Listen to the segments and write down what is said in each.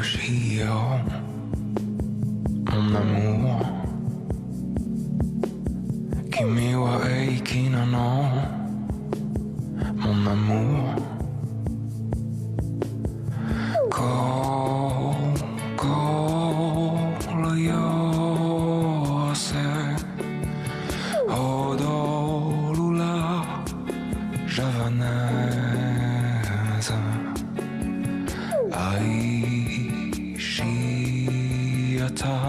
Shio, mon amour. Kimi wa eiki no, mon amour. Kokoro yose, odoru la javanaise. Aishiata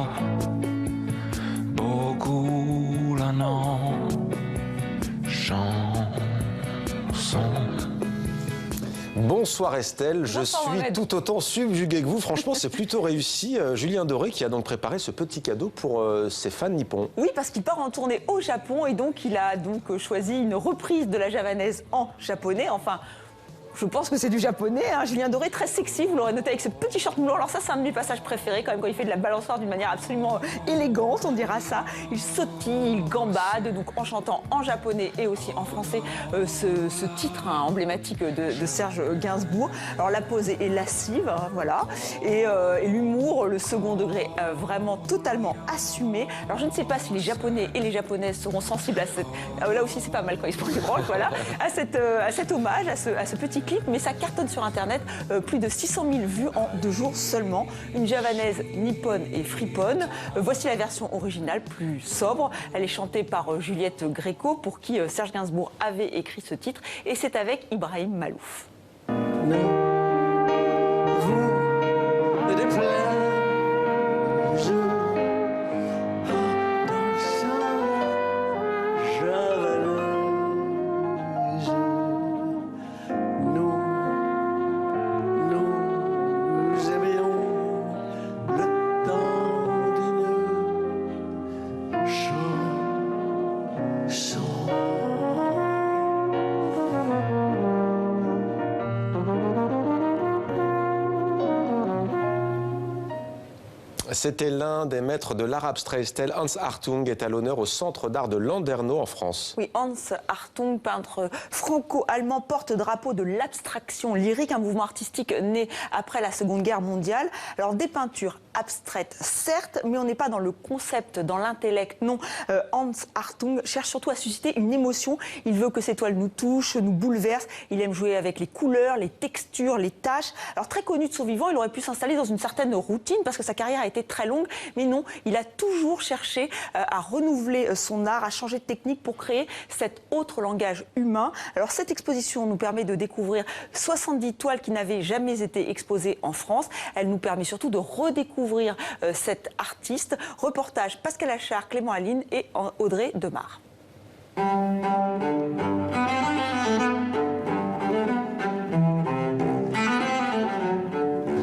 boku la no chanson. Bonsoir Estelle, je Bonsoir, suis Mohamed. tout autant subjugué que vous. Franchement, c'est plutôt réussi. Julien Doré qui a donc préparé ce petit cadeau pour ses fans nippons. Oui, parce qu'il part en tournée au Japon et donc il a donc choisi une reprise de la javanaise en japonais. Enfin, je pense que c'est du japonais. Hein. Julien Doré, très sexy, vous l'aurez noté avec ce petit short moulant. Alors ça, c'est un de mes passages préférés quand même, quand il fait de la balançoire d'une manière absolument élégante, on dira ça. Il sautille, il gambade, donc en chantant en japonais et aussi en français ce titre emblématique de Serge Gainsbourg. Alors la pose est lascive, hein, voilà, et l'humour, le second degré, vraiment totalement assumé. Alors je ne sais pas si les Japonais et les Japonaises seront sensibles à cette... là aussi, c'est pas mal quand ils se prennent des branches, voilà, à cet hommage, à ce petit clip, mais ça cartonne sur Internet, plus de 600 000 vues en 2 jours seulement. Une javanaise nippone et friponne. Voici la version originale, plus sobre. Elle est chantée par Juliette Gréco, pour qui Serge Gainsbourg avait écrit ce titre, et c'est avec Ibrahim Malouf. C'était l'un des maîtres de l'art abstrait Estelle. Hans Hartung est à l'honneur au Centre d'art de Landerneau en France. Oui, Hans Hartung, peintre franco-allemand, porte-drapeau de l'abstraction lyrique, un mouvement artistique né après la Seconde Guerre mondiale. Alors des peintures abstraites, certes, mais on n'est pas dans le concept, dans l'intellect, non. Hans Hartung cherche surtout à susciter une émotion. Il veut que ces toiles nous touchent, nous bouleversent. Il aime jouer avec les couleurs, les textures, les taches. Alors très connu de son vivant, il aurait pu s'installer dans une certaine routine parce que sa carrière a été très longue, mais non, il a toujours cherché à renouveler son art, à changer de technique pour créer cet autre langage humain. Alors cette exposition nous permet de découvrir 70 toiles qui n'avaient jamais été exposées en France. Elle nous permet surtout de redécouvrir cet artiste. Reportage Pascal Achard, Clément Aline et Audrey Demar.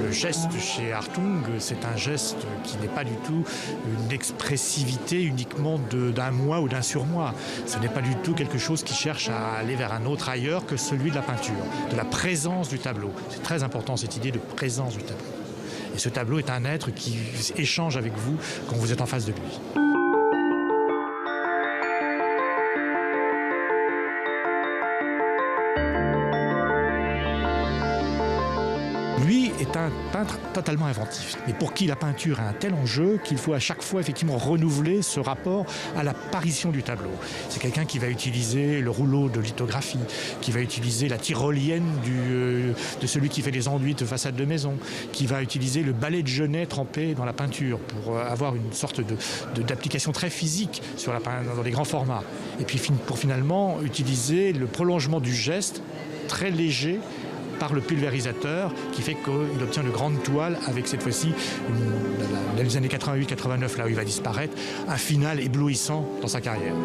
Le geste chez Hartung, c'est un geste qui n'est pas du tout une expressivité uniquement d'un moi ou d'un surmoi. Ce n'est pas du tout quelque chose qui cherche à aller vers un autre ailleurs que celui de la peinture, de la présence du tableau. C'est très important cette idée de présence du tableau. Et ce tableau est un être qui échange avec vous quand vous êtes en face de lui. Lui est un peintre totalement inventif, mais pour qui la peinture a un tel enjeu qu'il faut à chaque fois effectivement renouveler ce rapport à l'apparition du tableau. C'est quelqu'un qui va utiliser le rouleau de lithographie, qui va utiliser la tyrolienne de celui qui fait les enduits de façade de maison, qui va utiliser le balai de Genet trempé dans la peinture pour avoir une sorte d'application très physique sur dans les grands formats. Et puis pour finalement utiliser le prolongement du geste très léger par le pulvérisateur qui fait qu'il obtient de grandes toiles avec cette fois-ci, dans les années 88-89, là où il va disparaître, un final éblouissant dans sa carrière.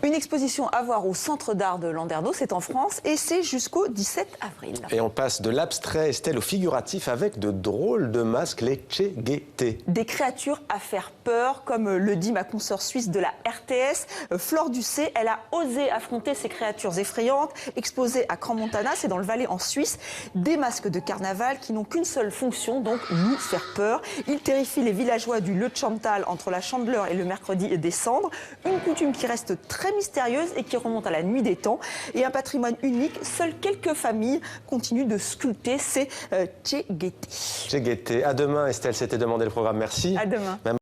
Une exposition à voir au Centre d'art de Landerneau, c'est en France et c'est jusqu'au 17 avril. Et on passe de l'abstrait Estelle au figuratif avec de drôles de masques, les Che Guettés. Tchegueté. Des créatures à faire peur, comme le dit ma consoeur suisse de la RTS, Flore Ducé. Elle a osé affronter ces créatures effrayantes, exposées à Crans-Montana, c'est dans le Valais en Suisse. Des masques de carnaval qui n'ont qu'une seule fonction, donc nous faire peur. Ils terrifient les villageois du Le Chantal entre la Chandeleur et le mercredi des Cendres. Une coutume qui reste très mystérieuse et qui remonte à la nuit des temps. Et un patrimoine unique, seules quelques familles continuent de sculpter ces Tchegueté. Tchegueté. À demain, Estelle s'était demandé le programme. Merci. À demain.